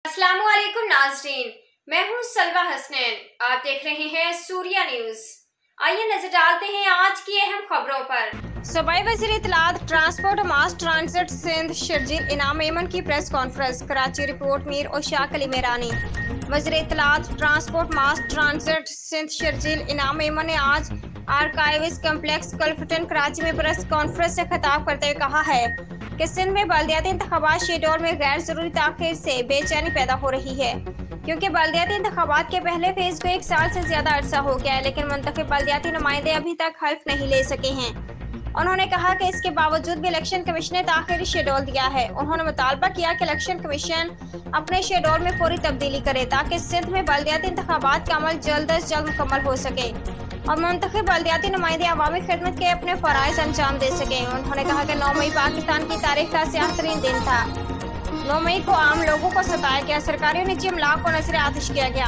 अस्सलाम वालेकुम नाज़रीन, मैं हूँ सलवा हसनैन। आप देख रहे हैं सूर्या न्यूज़। आइए नजर डालते हैं आज की अहम खबरों पर। सूबाई वज़ीर इत्तलात transport mass transit Sindh Sharjeel Inam Memon की press conference. Karachi report Mir और शाह अली मेरानी। वज़ीर इत्तलात transport mass transit Sindh Sharjeel Inam Memon ने आज आर्काइव्स कम्प्लेक्स कलफटन कराची में प्रेस कॉन्फ्रेंस से खिताब करते हुए कहा है कि सिंध में बल्दियाती इंतखाबात शेड्यूल में गैर जरूरी ताख़ीर से बेचैनी पैदा हो रही है, क्योंकि बल्दियाती इंतखाबात के पहले फेज को 1 साल से ज्यादा अरसा हो गया है, लेकिन मुंतखब बल्दियाती नुमाइंदे अभी तक हल्फ नहीं ले सके हैं। उन्होंने कहा कि इसके बावजूद भी इलेक्शन कमीशन ने ताख़ीरी शेड्यूल दिया है। उन्होंने मुतालबा किया कि इलेक्शन कमीशन अपने शेड्यूल में फौरी तब्दीली करे ताकि सिंध में बल्दियाती इंतखाबात का अमल जल्द अज जल्द मुकम्मल हो सके और मुंतखब बल्दियाती नुमाइंदे अवामी खिदमत के अपने फराइज अंजाम दे सकें। उन्होंने कहा कि 9 मई पाकिस्तान की तारीख का स्याह तरीन दिन था। 9 मई को आम लोगों को सताया गया, सरकारी और निजी अमलाक को नजर आतिश किया गया।